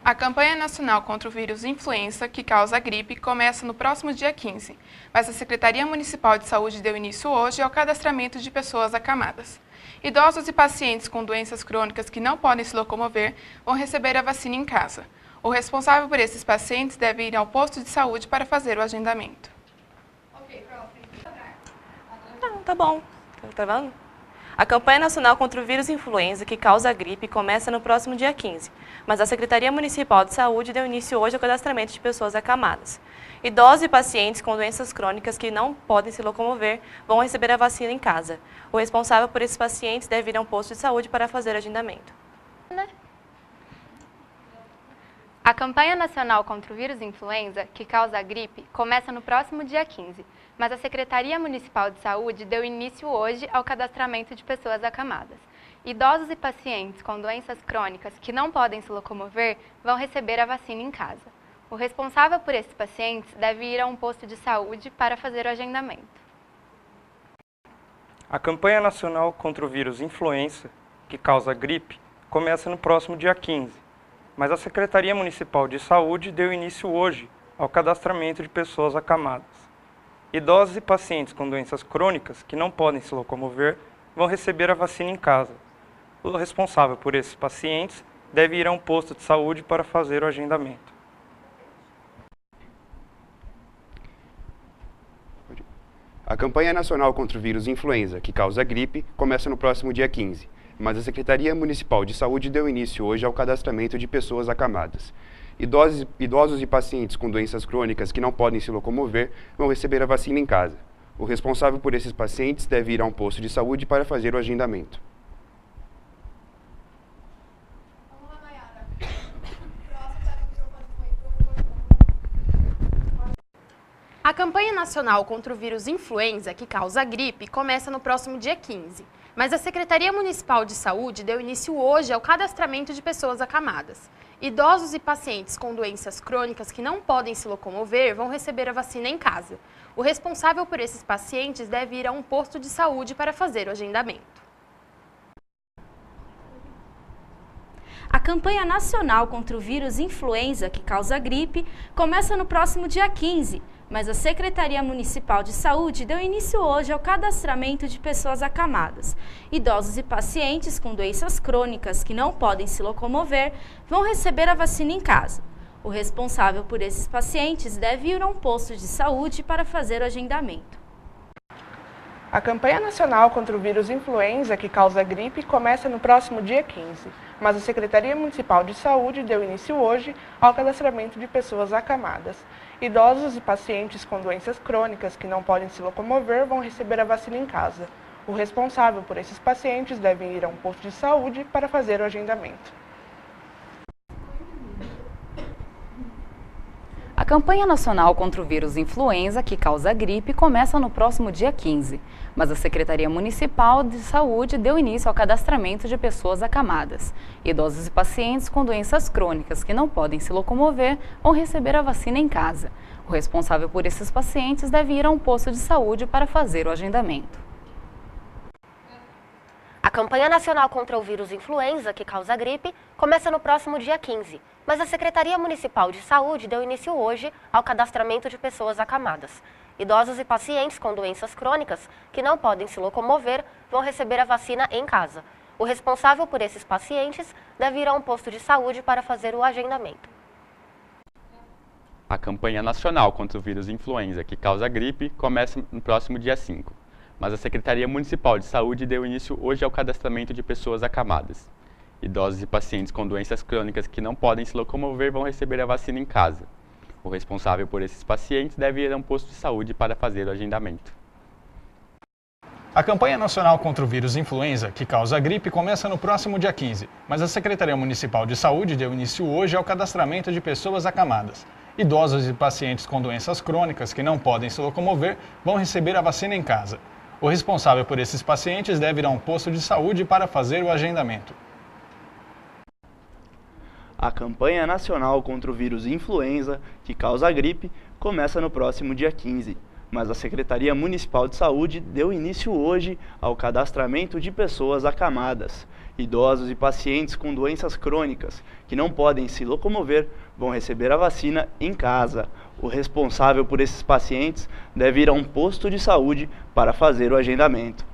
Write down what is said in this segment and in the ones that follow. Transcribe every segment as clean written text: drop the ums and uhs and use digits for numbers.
A campanha nacional contra o vírus influenza, que causa a gripe, começa no próximo dia 15, mas a Secretaria Municipal de Saúde deu início hoje ao cadastramento de pessoas acamadas. Idosos e pacientes com doenças crônicas que não podem se locomover vão receber a vacina em casa. O responsável por esses pacientes deve ir ao posto de saúde para fazer o agendamento. Tá bom. Tá travando? A campanha nacional contra o vírus influenza, que causa a gripe, começa no próximo dia 15, mas a Secretaria Municipal de Saúde deu início hoje ao cadastramento de pessoas acamadas. Idosos e pacientes com doenças crônicas que não podem se locomover vão receber a vacina em casa. O responsável por esses pacientes deve ir a um posto de saúde para fazer o agendamento. A campanha nacional contra o vírus influenza, que causa a gripe, começa no próximo dia 15, mas a Secretaria Municipal de Saúde deu início hoje ao cadastramento de pessoas acamadas. Idosos e pacientes com doenças crônicas que não podem se locomover vão receber a vacina em casa. O responsável por esses pacientes deve ir a um posto de saúde para fazer o agendamento. A campanha nacional contra o vírus influenza, que causa a gripe, começa no próximo dia 15, mas a Secretaria Municipal de Saúde deu início hoje ao cadastramento de pessoas acamadas. Idosos e pacientes com doenças crônicas que não podem se locomover vão receber a vacina em casa. O responsável por esses pacientes deve ir a um posto de saúde para fazer o agendamento. A campanha nacional contra o vírus influenza, que causa gripe, começa no próximo dia 15, mas a Secretaria Municipal de Saúde deu início hoje ao cadastramento de pessoas acamadas. Idosos e pacientes com doenças crônicas que não podem se locomover vão receber a vacina em casa. O responsável por esses pacientes deve ir a um posto de saúde para fazer o agendamento. A campanha nacional contra o vírus influenza, que causa a gripe, começa no próximo dia 15, mas a Secretaria Municipal de Saúde deu início hoje ao cadastramento de pessoas acamadas. Idosos e pacientes com doenças crônicas que não podem se locomover vão receber a vacina em casa. O responsável por esses pacientes deve ir a um posto de saúde para fazer o agendamento. A campanha nacional contra o vírus influenza, que causa gripe, começa no próximo dia 15, mas a Secretaria Municipal de Saúde deu início hoje ao cadastramento de pessoas acamadas. Idosos e pacientes com doenças crônicas que não podem se locomover vão receber a vacina em casa. O responsável por esses pacientes deve ir a um posto de saúde para fazer o agendamento. A campanha nacional contra o vírus influenza, que causa gripe, começa no próximo dia 15, mas a Secretaria Municipal de Saúde deu início hoje ao cadastramento de pessoas acamadas. Idosos e pacientes com doenças crônicas que não podem se locomover vão receber a vacina em casa. O responsável por esses pacientes deve ir a um posto de saúde para fazer o agendamento. A campanha nacional contra o vírus influenza, que causa gripe, começa no próximo dia 15, mas a Secretaria Municipal de Saúde deu início ao cadastramento de pessoas acamadas. Idosos e pacientes com doenças crônicas que não podem se locomover vão receber a vacina em casa. O responsável por esses pacientes deve ir a um posto de saúde para fazer o agendamento. A campanha nacional contra o vírus influenza, que causa gripe, começa no próximo dia 15, mas a Secretaria Municipal de Saúde deu início hoje ao cadastramento de pessoas acamadas. Idosos e pacientes com doenças crônicas que não podem se locomover vão receber a vacina em casa. O responsável por esses pacientes deve ir a um posto de saúde para fazer o agendamento. A campanha nacional contra o vírus influenza, que causa gripe, começa no próximo dia 5, mas a Secretaria Municipal de Saúde deu início hoje ao cadastramento de pessoas acamadas. Idosos e pacientes com doenças crônicas que não podem se locomover vão receber a vacina em casa. O responsável por esses pacientes deve ir a um posto de saúde para fazer o agendamento. A campanha nacional contra o vírus influenza, que causa a gripe, começa no próximo dia 15, mas a Secretaria Municipal de Saúde deu início hoje ao cadastramento de pessoas acamadas. Idosos e pacientes com doenças crônicas que não podem se locomover vão receber a vacina em casa. O responsável por esses pacientes deve ir a um posto de saúde para fazer o agendamento. A campanha nacional contra o vírus influenza, que causa a gripe, começa no próximo dia 15, mas a Secretaria Municipal de Saúde deu início hoje ao cadastramento de pessoas acamadas. Idosos e pacientes com doenças crônicas que não podem se locomover vão receber a vacina em casa. O responsável por esses pacientes deve ir a um posto de saúde para fazer o agendamento.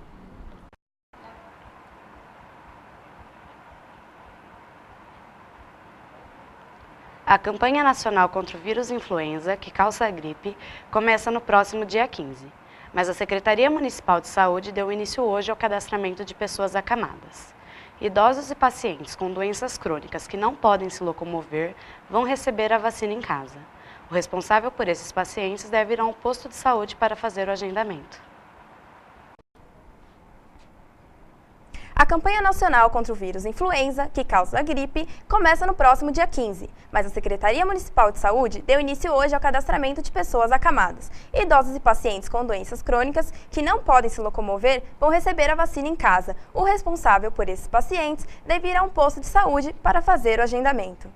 A campanha nacional contra o vírus influenza, que causa a gripe, começa no próximo dia 15, mas a Secretaria Municipal de Saúde deu início hoje ao cadastramento de pessoas acamadas. Idosos e pacientes com doenças crônicas que não podem se locomover vão receber a vacina em casa. O responsável por esses pacientes deve ir a um posto de saúde para fazer o agendamento. A campanha nacional contra o vírus influenza, que causa a gripe, começa no próximo dia 15, mas a Secretaria Municipal de Saúde deu início hoje ao cadastramento de pessoas acamadas. Idosos e pacientes com doenças crônicas que não podem se locomover vão receber a vacina em casa. O responsável por esses pacientes deve ir a um posto de saúde para fazer o agendamento.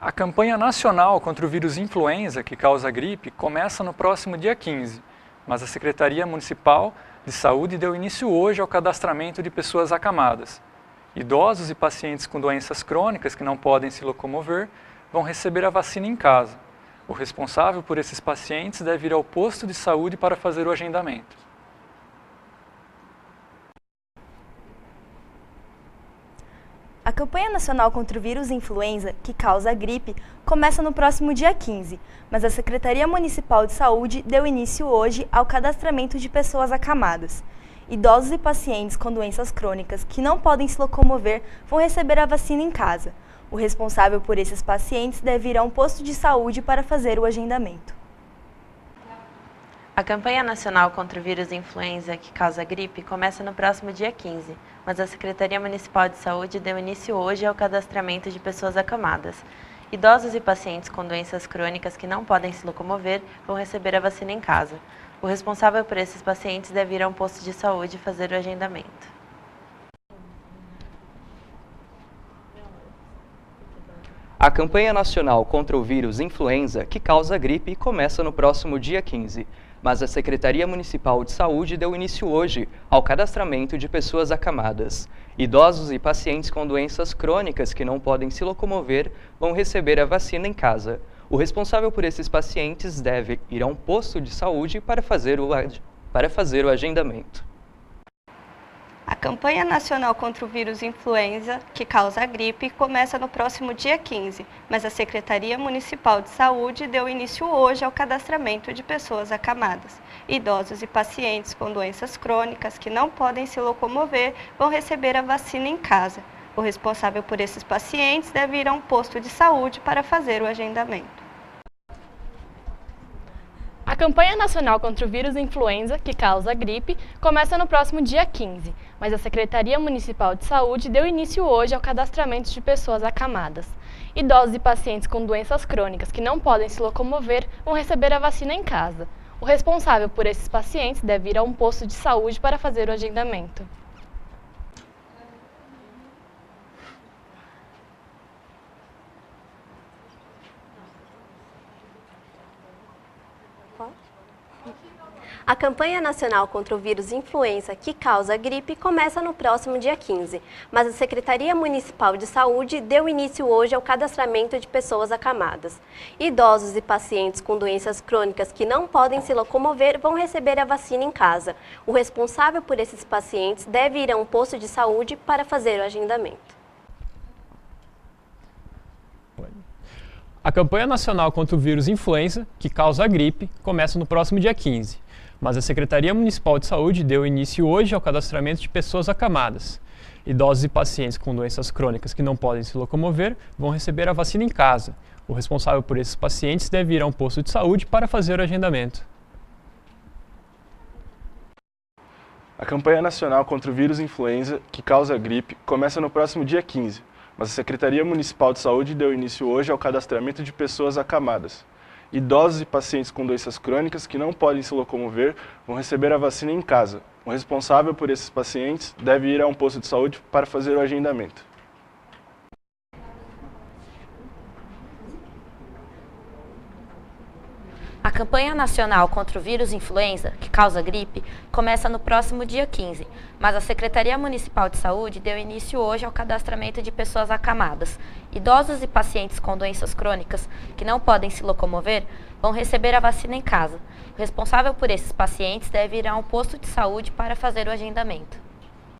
A campanha nacional contra o vírus influenza, que causa a gripe, começa no próximo dia 15. Mas a Secretaria Municipal de Saúde deu início hoje ao cadastramento de pessoas acamadas. Idosos e pacientes com doenças crônicas que não podem se locomover vão receber a vacina em casa. O responsável por esses pacientes deve ir ao posto de saúde para fazer o agendamento. A campanha nacional contra o vírus influenza, que causa a gripe, começa no próximo dia 15, mas a Secretaria Municipal de Saúde deu início hoje ao cadastramento de pessoas acamadas. Idosos e pacientes com doenças crônicas que não podem se locomover vão receber a vacina em casa. O responsável por esses pacientes deve ir a um posto de saúde para fazer o agendamento. A campanha nacional contra o vírus influenza, que causa a gripe, começa no próximo dia 15, mas a Secretaria Municipal de Saúde deu início hoje ao cadastramento de pessoas acamadas. Idosos e pacientes com doenças crônicas que não podem se locomover vão receber a vacina em casa. O responsável por esses pacientes deve ir a um posto de saúde fazer o agendamento. A campanha nacional contra o vírus influenza, que causa gripe, começa no próximo dia 15, mas a Secretaria Municipal de Saúde deu início hoje ao cadastramento de pessoas acamadas. Idosos e pacientes com doenças crônicas que não podem se locomover vão receber a vacina em casa. O responsável por esses pacientes deve ir a um posto de saúde para fazer o agendamento. A campanha nacional contra o vírus influenza, que causa a gripe, começa no próximo dia 15, mas a Secretaria Municipal de Saúde deu início hoje ao cadastramento de pessoas acamadas. Idosos e pacientes com doenças crônicas que não podem se locomover vão receber a vacina em casa. O responsável por esses pacientes deve ir a um posto de saúde para fazer o agendamento. A campanha nacional contra o vírus influenza, que causa a gripe, começa no próximo dia 15, mas a Secretaria Municipal de Saúde deu início hoje ao cadastramento de pessoas acamadas. Idosos e pacientes com doenças crônicas que não podem se locomover vão receber a vacina em casa. O responsável por esses pacientes deve ir a um posto de saúde para fazer o agendamento. A campanha nacional contra o vírus influenza, que causa a gripe, começa no próximo dia 15, mas a Secretaria Municipal de Saúde deu início hoje ao cadastramento de pessoas acamadas. Idosos e pacientes com doenças crônicas que não podem se locomover vão receber a vacina em casa. O responsável por esses pacientes deve ir a um posto de saúde para fazer o agendamento. A campanha nacional contra o vírus influenza, que causa a gripe, começa no próximo dia 15. Mas a Secretaria Municipal de Saúde deu início hoje ao cadastramento de pessoas acamadas. Idosos e pacientes com doenças crônicas que não podem se locomover vão receber a vacina em casa. O responsável por esses pacientes deve ir a um posto de saúde para fazer o agendamento. A campanha nacional contra o vírus influenza, que causa a gripe, começa no próximo dia 15, mas a Secretaria Municipal de Saúde deu início hoje ao cadastramento de pessoas acamadas. Idosos e pacientes com doenças crônicas que não podem se locomover vão receber a vacina em casa. O responsável por esses pacientes deve ir a um posto de saúde para fazer o agendamento. campanha nacional contra o vírus influenza, que causa gripe, começa no próximo dia 15, mas a Secretaria Municipal de Saúde deu início hoje ao cadastramento de pessoas acamadas. Idosos e pacientes com doenças crônicas que não podem se locomover vão receber a vacina em casa. O responsável por esses pacientes deve ir a um posto de saúde para fazer o agendamento.